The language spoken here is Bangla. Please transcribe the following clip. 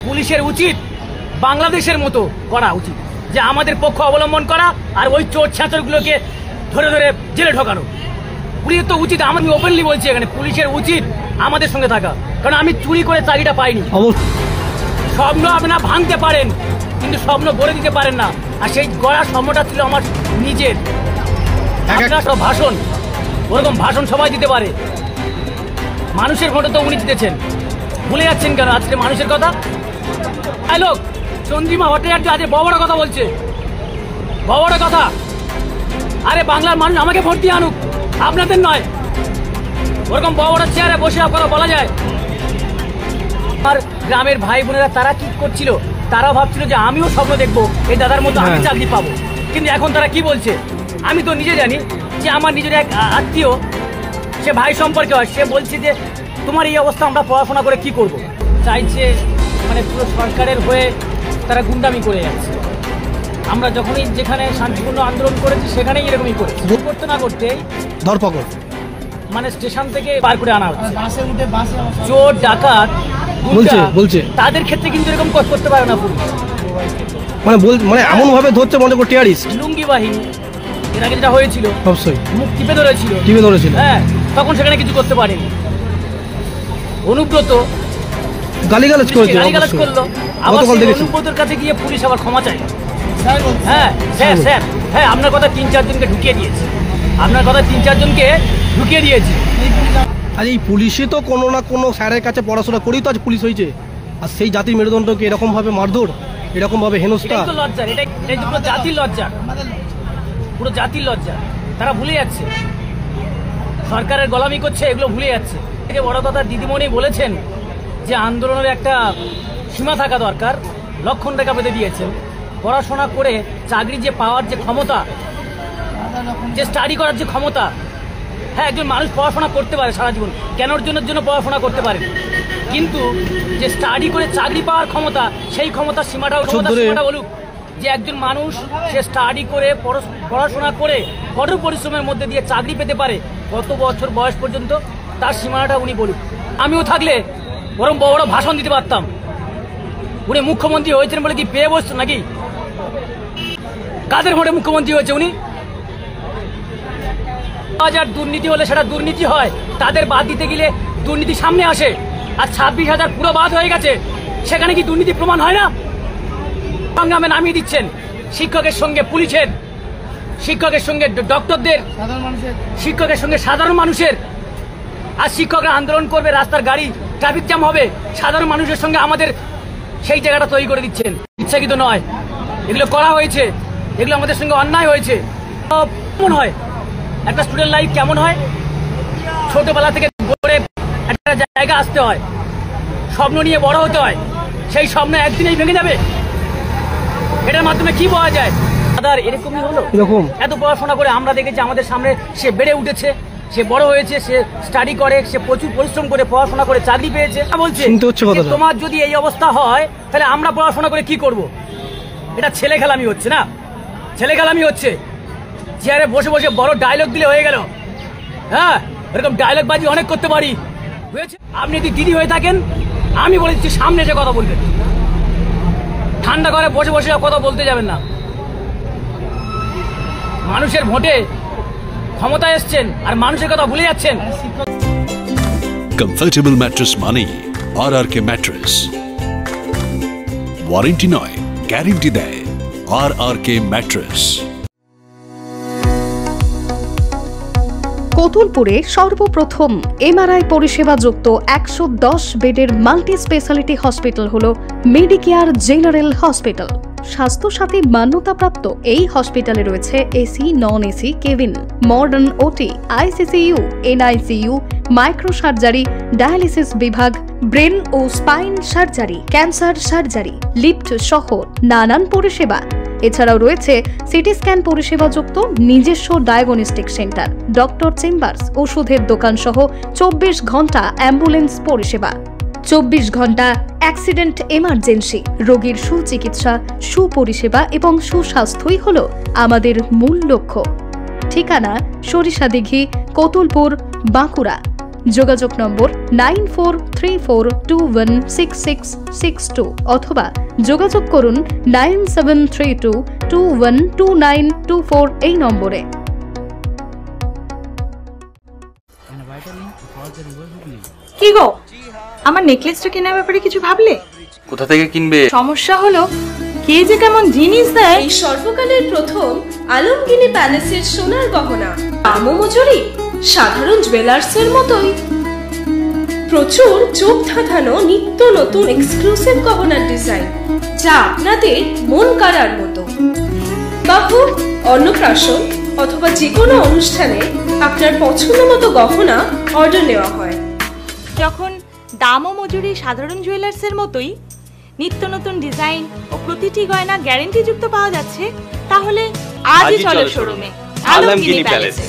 পুলিশের উচিত বাংলাদেশের মতো করা উচিত, যে আমাদের পক্ষ অবলম্বন করা আর ওই চোর ছাত্রগুলোকে ধরে ধরে জেলে ঢোকানো। পুলিশের তো উচিত, আমি ওপেনলি বলছি এখানে, পুলিশের উচিত আমাদের সঙ্গে থাকা, কারণ আমি চুরি করে চাকরিটা পাইনি। স্বপ্ন আপনারা ভাঙতে পারেন কিন্তু স্বপ্ন গড়ে দিতে পারেন না, আর সেই গড়া স্বপ্নটা ছিল আমার নিজের। সব ভাষণ, ওরকম ভাষণ সবাই দিতে পারে, মানুষের ভোটে তো উনি জিতেছেন, ভুলে যাচ্ছেন কেন আজকে মানুষের কথা? লোক চন্দ্রিমা ভট্টাচার্য আজ বড় কথা বলছে, বড় কথা। আরে বাংলার মানুষ আমাকে ভোট দিয়ে আনুক, আপনাদের নয়। ওরকম বড় চেয়ারে বসে আপনারা বলা যায়। আর গ্রামের ভাই বোনেরা তারা কি করছিল, তারা ভাবছিল যে আমিও স্বপ্ন দেখবো এই দাদার মতো আমি চাকরি পাবো, কিন্তু এখন তারা কি বলছে আমি তো নিজে জানি। যে আমার নিজের এক আত্মীয়, সে ভাই সম্পর্কে হয়, সে বলছে যে তোমার এই অবস্থা আমরা পড়াশোনা করে কি করব। চাইছে মানে পুরো সরকারের হয়ে তারা গুন্ডামি করে যাচ্ছে। আমরা যখনই যেখানে শান্তিপূর্ণ আন্দোলন করেছি সেখানেই এরকমই করেছি, করতে না করতেই ধরপাকড়, মানে স্টেশন থেকে বার করে আনা হচ্ছে। চোর ডাকাত বলছে তাদের ক্ষেত্রে কিন্তু এরকম করতে পারে না পুলিশ, মানে এমন ভাবে ধরছে মনে করো টেররিস্ট। লুঙ্গি বাহিনী এর আগে যেটা হয়েছিল অবশ্যই মুখ টিপে ধরেছিল, হ্যাঁ, তখন সেখানে কিছু করতে পারেনি। অনুব্রত গালিগালাজ করলো, আবার অনুব্রতের কাছে গিয়ে পুলিশ আবার ক্ষমা চাই। হ্যাঁ স্যার, হ্যাঁ আপনার কথা 3-4 জনকে ঢুকিয়ে দিয়েছে, আপনার কথা 3-4 জনকে ঢুকিয়ে দিয়েছে। আর এই পুলিশে তো কোনো না কোনো স্যারের কাছে পড়াশোনা করেই তো আজ পুলিশ হয়েছে, আর সেই জাতির মেরুদণ্ডকে এরকম ভাবে মারধর, এরকম ভাবে হেনস্থা, লজ্জার, এটাই পুরো জাতির লজ্জা, পুরো জাতির লজ্জা। তারা ভুলে যাচ্ছে সরকারের গোলামি করছে, এগুলো ভুলে যাচ্ছে। বড় কথা দিদিমণি বলেছেন যে আন্দোলনের একটা সীমা থাকা দরকার, লক্ষণ রেখা বেঁধে দিয়েছেন। পড়াশোনা করে চাকরি যে পাওয়ার যে ক্ষমতা, যে স্টাডি করার যে ক্ষমতা, হ্যাঁ একজন মানুষ পড়াশোনা করতে পারে সারা জীবন, জ্ঞান অর্জনের জন্য পড়াশোনা করতে পারে, কিন্তু যে স্টাডি করে চাকরি পাওয়ার ক্ষমতা, সেই ক্ষমতার সীমাটা বলুক। যে একজন মানুষ সে স্টাডি করে পড়াশোনা করে কঠোর পরিশ্রমের মধ্যে দিয়ে চাকরি পেতে পারে কত বছর বয়স পর্যন্ত, তার সীমানাটা উনি বলুক। আমিও থাকলে বরং বড় ভাষণ দিতে পারতাম। উনি মুখ্যমন্ত্রী হয়েছেন বলে কি পেয়ে বসছেন নাকি? কাদের ভোটে মুখ্যমন্ত্রী হয়েছে উনি? হাজার দুর্নীতি হলে সেটা দুর্নীতি হয়, তাদের বাদ দিতে গেলে দুর্নীতি সামনে আসে। আর 26,000 পুরো বাদ হয়ে গেছে, সেখানে কি দুর্নীতি প্রমাণ হয় না? সংগ্রামে নামিয়ে দিচ্ছেন শিক্ষকের সঙ্গে পুলিশের, শিক্ষকের সঙ্গে ডক্টরদের, শিক্ষকের সঙ্গে সাধারণ মানুষের। আর শিক্ষকরা আন্দোলন করবে, রাস্তার গাড়ি ট্রাফিক জ্যাম হবে, সাধারণ মানুষের সঙ্গে আমাদের সেই জায়গাটা তৈরি করে দিচ্ছেন। ইচ্ছাকৃত নয়, এগুলো করা হয়েছে, এগুলো আমাদের সঙ্গে অন্যায় হয়েছে। কেমন হয় একটা স্টুডেন্ট লাইফ, কেমন হয়? ছোটবেলা থেকে গড়ে একটা জায়গা আসতে হয়, স্বপ্ন নিয়ে বড় হতে হয়, সেই স্বপ্ন একদিনেই ভেঙে যাবে। এটার মাধ্যমে কি পাওয়া যায়? দাদার এরকমই হলো, এত পড়াশোনা করে আমরা দেখেছি আমাদের সামনে সে বেড়ে উঠেছে, সে বড় হয়েছে, সে স্টাডি করে, সে প্রচুর পরিশ্রম করে পড়াশোনা করে চাকরি পেয়েছে। বলছে তোমার যদি এই অবস্থা হয় তাহলে আমরা পড়াশোনা করে কি করব? এটা ছেলে খেলামি হচ্ছে না, ছেলে খেলামি হচ্ছে। চেয়ারে বসে বসে বড় ডায়লগ দিলে হয়ে গেল। হ্যাঁ, এরকম ডায়লগ বাজি অনেক করতে পারি। আপনি যদি দিদি হয়ে থাকেন, আমি বলে দিচ্ছি সামনে যে কথা বলবেন, ঠান্ডা করে বসে বসে কথা বলতে যাবেন না। মানুষের ভোটে ক্ষমতায় এসছেন আর মানুষের কথা ভুলে যাচ্ছেন। কমফর্টেবল ম্যাট্রেস মানেই RRK ম্যাট্রেস। ওয়ারেন্টি নয়, গ্যারেন্টি দেয় RRK ম্যাট্রেস। কোতুলপুরে সর্বপ্রথম MRI পরিষেবা যুক্ত 110 বেডের মাল্টি স্পেশালিটি হসপিটাল হল মেডিকেয়ার জেনারেল হসপিটাল। স্বাস্থ্যসাথী মান্যতাপ্রাপ্ত এই হসপিটালে রয়েছে AC, non AC cabin, modern OT, ICCU, NICU, micro surgery, dialysis বিভাগ, ব্রেন ও spine surgery, cancer surgery, lift সহ নানান পরিষেবা। এছাড়াও রয়েছে সিটি স্ক্যান পরিষেবা যুক্ত নিজস্ব ডায়াগনস্টিক সেন্টার, ডক্টর চেম্বার্স, ওষুধের দোকান সহ 24 ঘন্টা অ্যাম্বুলেন্স পরিষেবা। 24 ঘন্টা অ্যাক্সিডেন্ট এমার্জেন্সি, রোগীর সুচিকিৎসা, সুপরিষেবা এবং সুস্বাস্থ্যই হল আমাদের মূল লক্ষ্য। ঠিকানা সরিষাদিঘি, কোতুলপুর, বাঁকুড়া। যোগাযোগ নম্বর 9434216662 অথবা যোগাযোগ করুন 9732212924 এই নম্বরে। কি গো, আমার নেকলেসটা কেনার ব্যাপারে কিছু ভাবলে? কোথা থেকে কিনবে? সমস্যা হলো কে যে কেমন জিনিস দেয়। এই সর্বকালের প্রথম আলমগিনি প্যালেসের সোনার গহনা দামও মজুরি সাধারণ জুয়েলার্সের মতোই। প্রচুর চোখ ধাঁধানো নিত্য নতুন এক্সক্লুসিভ গহনার ডিজাইন, যা আপনাদের মন কাড়ার মতো। বাহু, অন্নপ্রাশন অথবা যে কোনো অনুষ্ঠানে আপনার পছন্দ মতো গহনা অর্ডার নেওয়া হয়। যখন দাম ও মজুরি সাধারণ জুয়েলার্সের মতোই, নিত্য নতুন ডিজাইন ও প্রতিটি গয়না গ্যারান্টি যুক্ত পাওয়া যাচ্ছে, তাহলে আজই চলো শোরুমে আলমগিনি প্যালেসে।